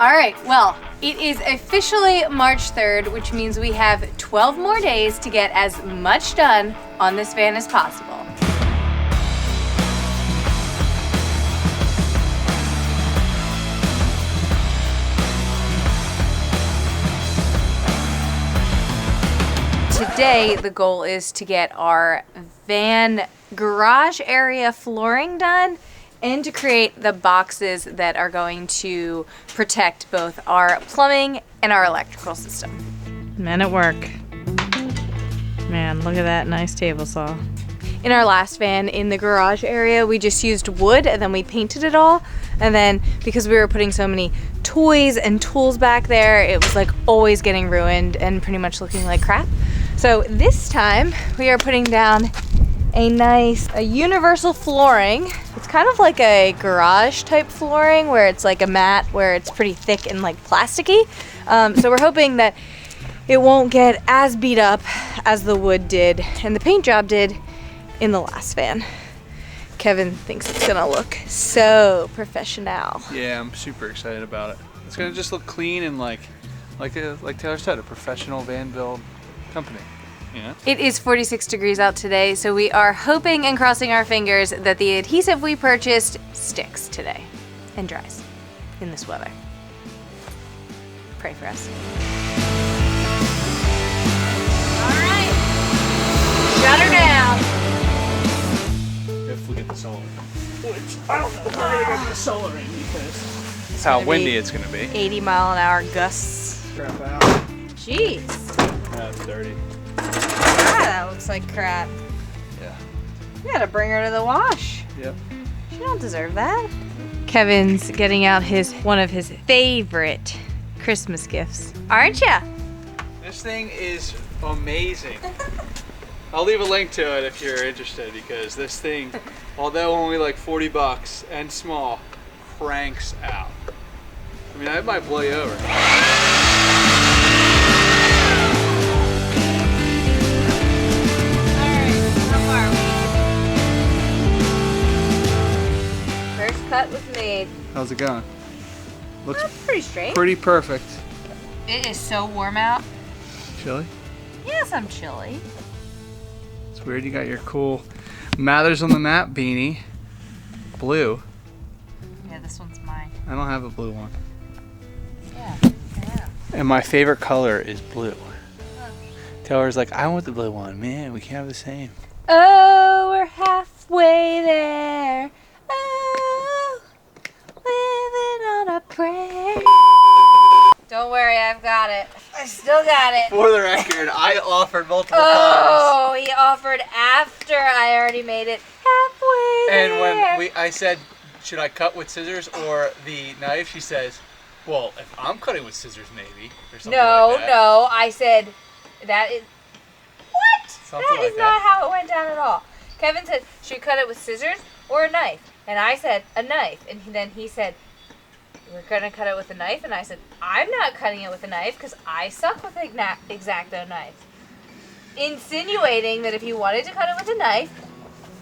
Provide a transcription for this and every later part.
All right, well, it is officially March 3rd, which means we have 12 more days to get as much done on this van as possible. Today, the goal is to get our van garage area flooring done and to create the boxes that are going to protect both our plumbing and our electrical system. Men at work. Man, look at that nice table saw. In our last van in the garage area, we just used wood and then we painted it all. And then because we were putting so many toys and tools back there, it was like always getting ruined and pretty much looking like crap. So this time we are putting down a universal flooring. It's kind of like a garage type flooring where it's like a mat where it's pretty thick and like plasticky. So we're hoping that it won't get as beat up as the wood did and the paint job did in the last van. Kevin thinks it's gonna look so professional. Yeah, I'm super excited about it. It's gonna just look clean and like Taylor said, a professional van build company. Yeah. It is 46 degrees out today, so we are hoping and crossing our fingers that the adhesive we purchased sticks today and dries in this weather. Pray for us. All right, shut her down. If we get the solar, which I don't know if we're gonna get the solar in because that's how windy it's gonna be. 80-mile-an-hour gusts. Crap out. Jeez. That's dirty. That looks like crap. Yeah. You gotta bring her to the wash. Yep. She don't deserve that. Kevin's getting out one of his favorite Christmas gifts. Aren't ya? This thing is amazing. I'll leave a link to it if you're interested because this thing, although only like 40 bucks and small, cranks out. I mean, I might blow you over. Cut was made. How's it going? Looks pretty straight. Pretty perfect. It is so warm out. Chilly? Yes, I'm chilly. It's weird you got your cool Mathers on the Map beanie. Blue. Yeah, this one's mine. I don't have a blue one. Yeah, yeah. And my favorite color is blue. Taylor's like, I want the blue one. Man, we can't have the same. Oh, we're halfway there. Oh, living on a prayer. Don't worry, I've got it. I still got it. For the record, I offered multiple times. Oh, he offered after I already made it halfway And there. when I said, should I cut with scissors or the knife? She says, well, if I'm cutting with scissors, maybe. Or something like that. No, I said, that is, what? Something That like is that. not how it went down at all. Kevin said, should we cut it with scissors or a knife? And I said, a knife. And then he said, we're going to cut it with a knife? And I said, I'm not cutting it with a knife because I suck with X-Acto knives. Insinuating that if you wanted to cut it with a knife,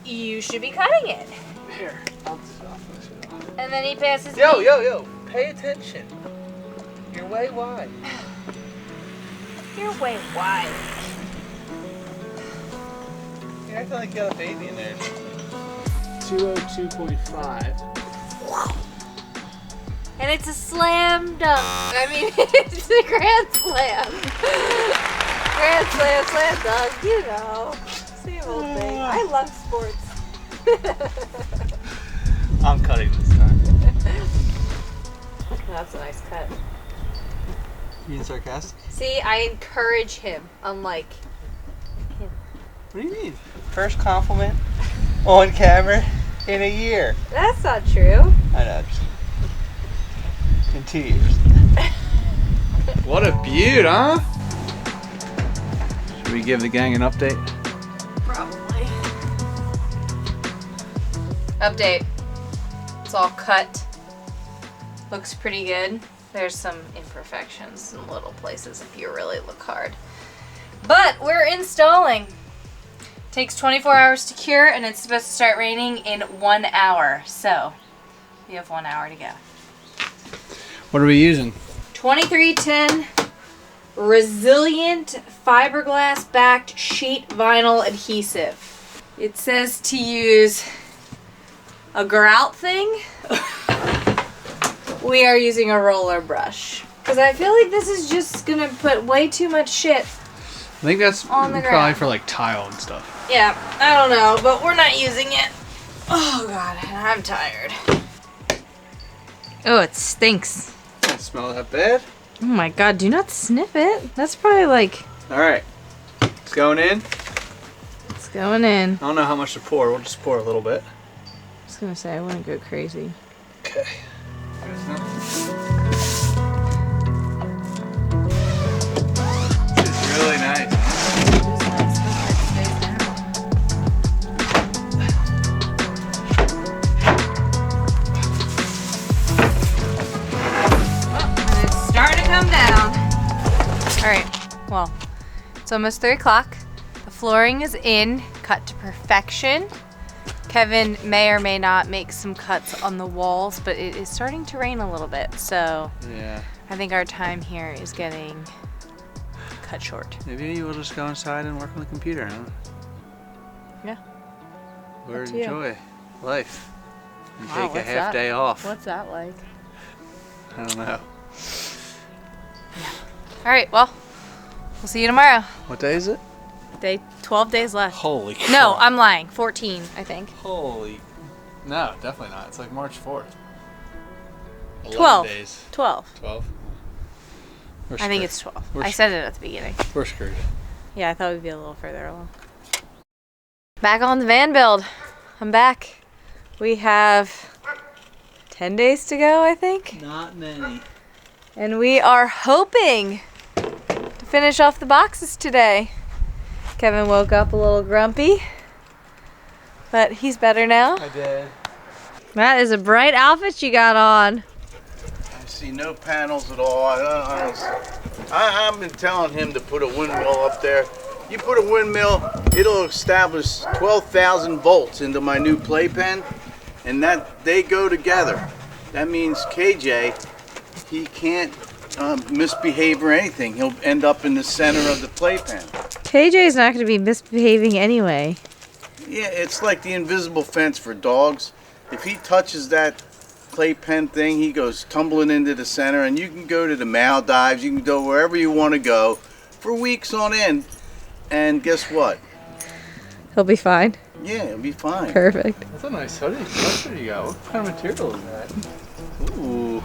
you should be cutting it. Here, I'll finish it off. And then he passes me. Yo, pay attention. You're way wide. You're way wide. You're acting like you got a baby in there. 202.5. And it's a slam dunk. I mean, it's a grand slam. Grand slam, slam dunk, you know. Same old thing. I love sports. I'm cutting this time. That's a nice cut. Being sarcastic? See, I encourage him, unlike him. What do you mean? First compliment on camera in a year. That's not true. I know. In 2 years. What a beaut, huh? Should we give the gang an update? Probably. Update. It's all cut. Looks pretty good. There's some imperfections in little places if you really look hard. But we're installing. Takes 24 hours to cure and it's supposed to start raining in 1 hour. So we have 1 hour to go. What are we using? 2310 resilient fiberglass backed sheet vinyl adhesive. It says to use a grout thing. We are using a roller brush because I feel like this is just gonna put way too much shit. I think that's on the probably ground. for like tile and stuff. Yeah, I don't know, but we're not using it. Oh god, I'm tired. Oh, it stinks. Doesn't smell that bad. Oh my god, do not sniff it. That's probably like... Alright, it's going in. It's going in. I don't know how much to pour. We'll just pour a little bit. I was gonna say, I wouldn't go crazy. Okay. This is really nice. And it's starting to come down. Alright, well, it's almost 3 o'clock. The flooring is in, cut to perfection. Kevin may or may not make some cuts on the walls, but it is starting to rain a little bit, so Yeah. I think our time here is getting cut short. Maybe we'll just go inside and work on the computer, huh? Yeah. Or Up to you. enjoy life. And Wow, take a what's half that? day off. What's that like? I don't know. Alright, well, we'll see you tomorrow. What day is it? 12 days left. Holy crap. No, I'm lying. 14, I think. Holy. No, definitely not. It's like March 4th. 12. days. 12. 12? We're I think screwed. it's 12. We're I said it at the beginning. We're screwed. Yeah, I thought we'd be a little further along. Back on the van build. I'm back. We have 10 days to go, I think. Not many. And we are hoping to finish off the boxes today. Kevin woke up a little grumpy, but he's better now. I did. That is a bright outfit you got on. I see no panels at all. I've been telling him to put a windmill up there. You put a windmill, it'll establish 12,000 volts into my new playpen, and that they go together. That means KJ, he can't misbehave or anything. He'll end up in the center of the playpen. KJ's not going to be misbehaving anyway. Yeah, it's like the invisible fence for dogs. If he touches that playpen thing, he goes tumbling into the center, and you can go to the Maldives, you can go wherever you want to go for weeks on end, and guess what? He'll be fine. Yeah, it'll be fine. Perfect. That's a nice hoodie. What hoodie you got? What kind of material is that? Ooh.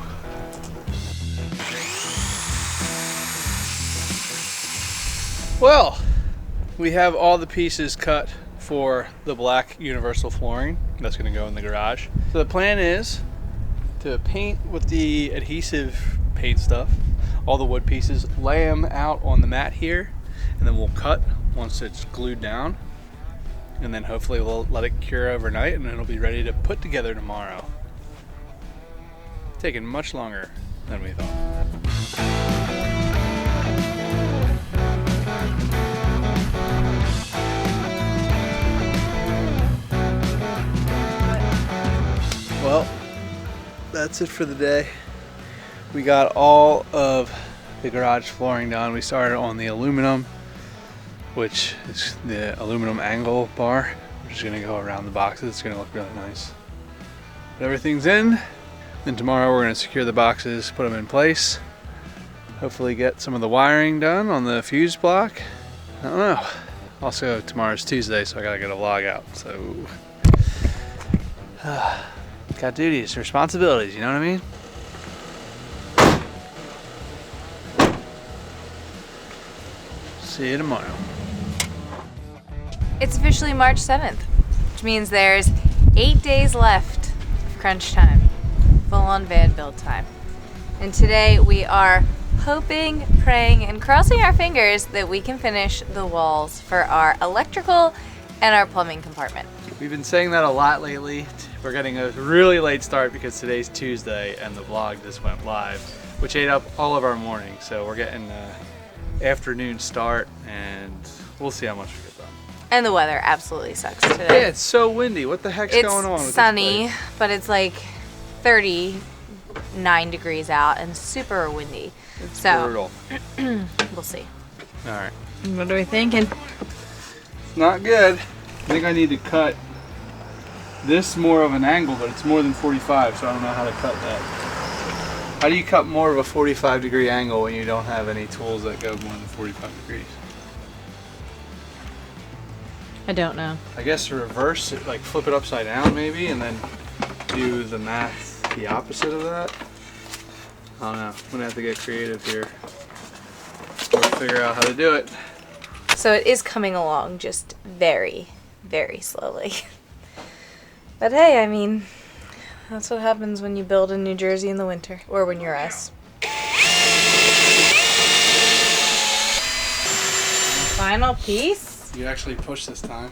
Well, we have all the pieces cut for the black universal flooring that's going to go in the garage. So the plan is to paint with the adhesive paint stuff, all the wood pieces, lay them out on the mat here, and then we'll cut once it's glued down. And then hopefully we'll let it cure overnight and it'll be ready to put together tomorrow. Taking much longer than we thought. Well, that's it for the day. We got all of the garage flooring done. We started on the aluminum, which is the aluminum angle bar, which is gonna go around the boxes. It's gonna look really nice. But everything's in. Then tomorrow we're gonna secure the boxes, put them in place. Hopefully get some of the wiring done on the fuse block. I don't know. Also, tomorrow's Tuesday, so I gotta get a vlog out, so. Got duties, responsibilities, you know what I mean? See you tomorrow. It's officially March 7th, which means there's 8 days left of crunch time, full-on van build time. And today we are hoping, praying, and crossing our fingers that we can finish the walls for our electrical and our plumbing compartment. We've been saying that a lot lately. We're getting a really late start because today's Tuesday and the vlog just went live, which ate up all of our morning. So we're getting an afternoon start and we'll see how much we get done. And the weather absolutely sucks Yeah, today. it's so windy. What the heck's It's going on with sunny, this but it's like 30 9 degrees out and super windy. It's So brutal. we'll see. All right. What are we thinking? Not good. I think I need to cut this more of an angle, but it's more than 45, so I don't know how to cut that. How do you cut more of a 45-degree angle when you don't have any tools that go more than 45 degrees? I don't know. I guess reverse it, like flip it upside down maybe, and then do the math the opposite of that. I don't know. I'm gonna have to get creative here or figure out how to do it. So it is coming along just very, very slowly. But hey, I mean, that's what happens when you build in New Jersey in the winter, or when you're us. Final piece? You actually pushed this time.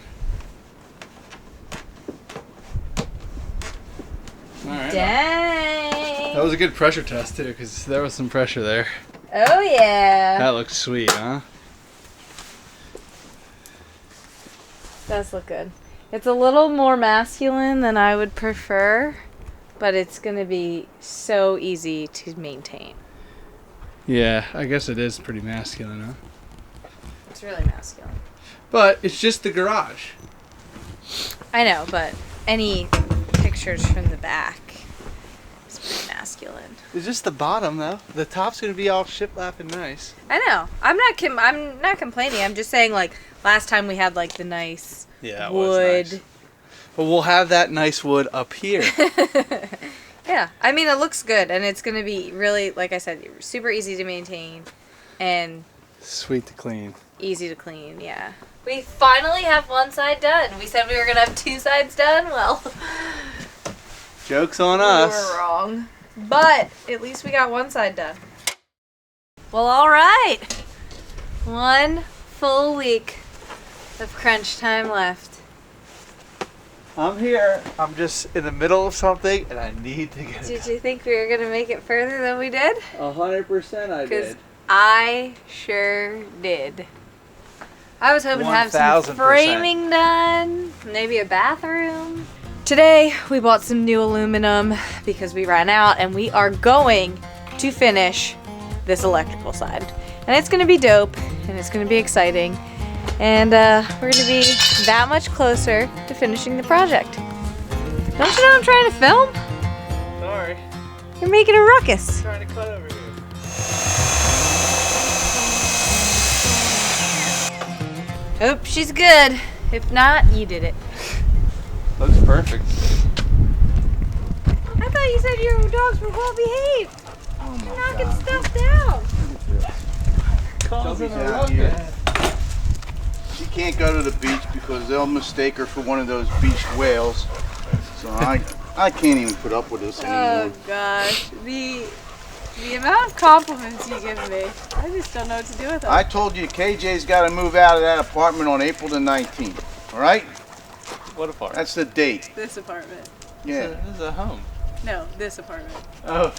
Alright. Dang! That was a good pressure test too, because there was some pressure there. Oh yeah! That looks sweet, huh? Does look good. It's a little more masculine than I would prefer, but it's gonna be so easy to maintain. Yeah, I guess it is pretty masculine, huh? It's really masculine. But it's just the garage. I know, but any pictures from the back is pretty masculine. It's just the bottom though. The top's gonna be all shiplap and nice. I know. I'm not complaining. I'm just saying, like, last time we had like the nice wood. Nice. But we'll have that nice wood up here. Yeah, I mean, it looks good, and it's gonna be really, like I said, super easy to maintain and Sweet to clean. easy to clean. Yeah. We finally have one side done. We said we were gonna have 2 sides done. Well, Joke's on we us. were wrong, but at least we got one side done. Well, all right. 1 full week of crunch time left. I'm here. I'm just in the middle of something, and I need to get Did you think we were gonna make it further than we did? 100% I Because I sure did. I was hoping to have some 1000%. framing done, maybe a bathroom. Today we bought some new aluminum because we ran out, and we are going to finish this electrical side. And it's gonna be dope, and it's gonna be exciting. And we're gonna be that much closer to finishing the project. Don't you know I'm trying to film? Sorry. You're making a ruckus. I'm trying to cut over here. Hope she's good. If not, you did it. Looks perfect. I thought you said your dogs were well behaved. Oh my You're knocking God. stuff down. Don't be down here. She can't go to the beach because they'll mistake her for one of those beached whales. So I can't even put up with this Oh anymore. gosh, the amount of compliments you give me, I just don't know what to do with them. I told you KJ's got to move out of that apartment on April the 19th. All right? What apartment? That's the date. This apartment. Yeah, This is a home. No, this apartment. Oh.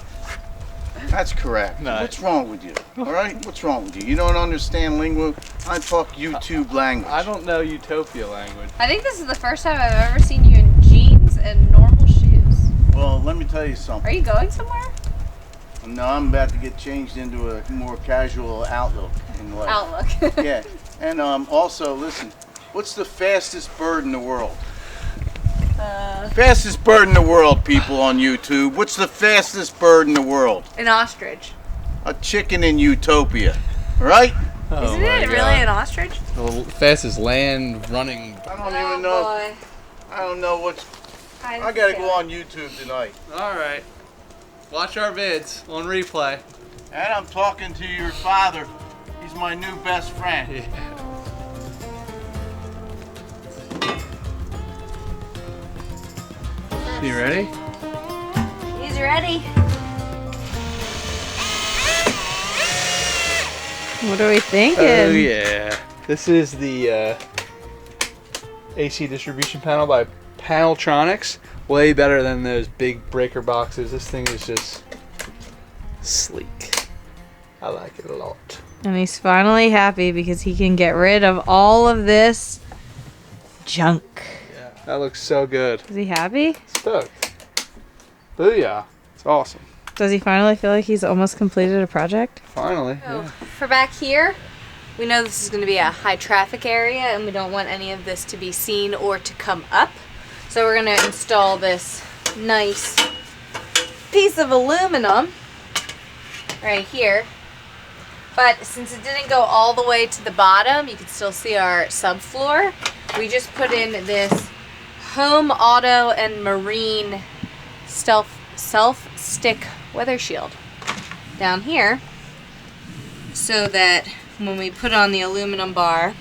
that's correct. No. What's wrong with you? All right? What's wrong with you? You don't understand lingo? I talk YouTube language. I don't know Utopia language. I think this is the first time I've ever seen you in jeans and normal shoes. Well, let me tell you something. Are you going somewhere? No, I'm about to get changed into a more casual outlook in life. Outlook. Yeah, and also, listen, what's the fastest bird in the world? Fastest bird in the world, people on YouTube. What's the fastest bird in the world? An ostrich. A chicken in Utopia, right? Isn't it really an ostrich? The fastest land running. I don't even know. Boy. I don't know what's. I gotta go on YouTube tonight. Alright. Watch our vids on replay. And I'm talking to your father. He's my new best friend. Yeah. You ready? He's ready. What are we thinking? Oh yeah. This is the AC distribution panel by Paneltronics. Way better than those big breaker boxes. This thing is just sleek. I like it a lot. And he's finally happy because he can get rid of all of this junk. Yeah, that looks so good. Is he happy? Stoked. Booyah. It's awesome. Does he finally feel like he's almost completed a project? Finally. So Yeah. for back here, we know this is going to be a high traffic area and we don't want any of this to be seen or to come up. So we're going to install this nice piece of aluminum right here. But since it didn't go all the way to the bottom, you can still see our subfloor. We just put in this Home Auto and Marine self-stick weather shield down here so that when we put on the aluminum bar,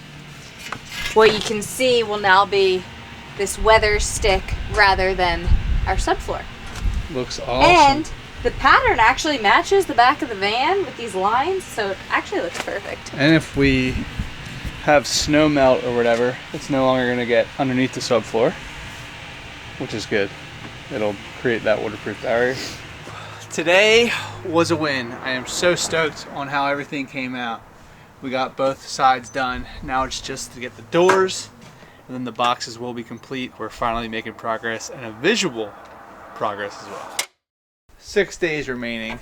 what you can see will now be this weather stick rather than our subfloor. Looks awesome. And the pattern actually matches the back of the van with these lines, so it actually looks perfect. And if we have snow melt or whatever, it's no longer going to get underneath the subfloor, which is good. It'll create that waterproof barrier. Today was a win. I am so stoked on how everything came out. We got both sides done. Now it's just to get the doors, and then the boxes will be complete. We're finally making progress, and a visual progress as well. 6 days remaining,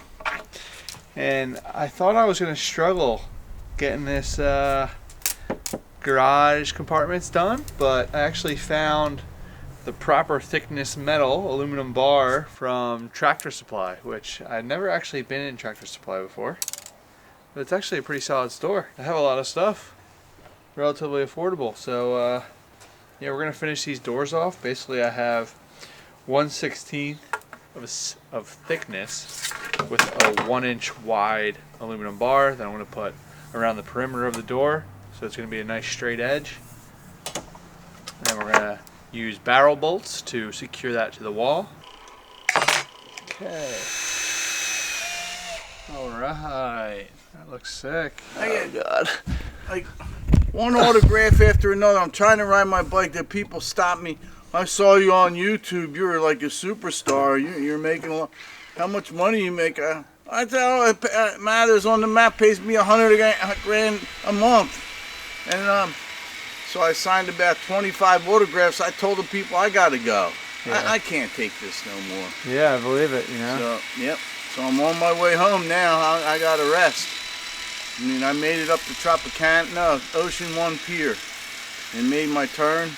and I thought I was going to struggle getting this garage compartments done, but I actually found the proper thickness metal aluminum bar from Tractor Supply, which I've never actually been in Tractor Supply before, but it's actually a pretty solid store. I have a lot of stuff, relatively affordable. So yeah, we're gonna finish these doors off. Basically I have 1/16 of thickness with a 1-inch wide aluminum bar that I'm going to put around the perimeter of the door, so it's going to be a nice straight edge. And we're going to use barrel bolts to secure that to the wall. Okay. Alright. That looks sick. Oh God. Like one autograph after another. I'm trying to ride my bike, that people stop me. I saw you on YouTube. You're like a superstar. You're making a lot. How much money you make? I tell you, it matters on the map. Pays me $100 grand a month, and so I signed about 25 autographs. I told the people I gotta go. Yeah. I can't take this no more. Yeah, I believe it. You know. So yep. So I'm on my way home now. I gotta rest. I mean, I made it up to Ocean One Pier, and made my turn.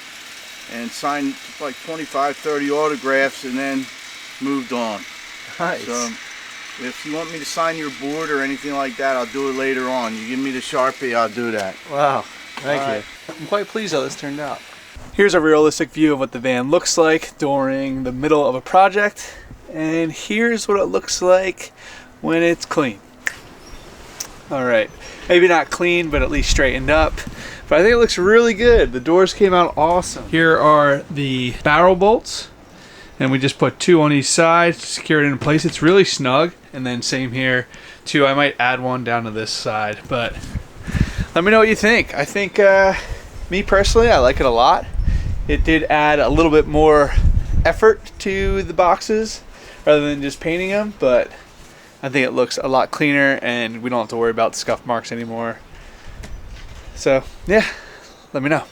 And signed like 25, 30 autographs and then moved on. Nice. So if you want me to sign your board or anything like that, I'll do it later on. You give me the Sharpie, I'll do that. Wow, thank you. I'm quite pleased how this turned out. Here's a realistic view of what the van looks like during the middle of a project. And here's what it looks like when it's clean. All right, maybe not clean, but at least straightened up. But I think it looks really good. The doors came out awesome. Here are the barrel bolts, and we just put 2 on each side to secure it in place. It's really snug. And then same here too. I might add one down to this side, but let me know what you think. I think me personally, I like it a lot. It did add a little bit more effort to the boxes rather than just painting them, but I think it looks a lot cleaner and we don't have to worry about scuff marks anymore. So yeah, let me know.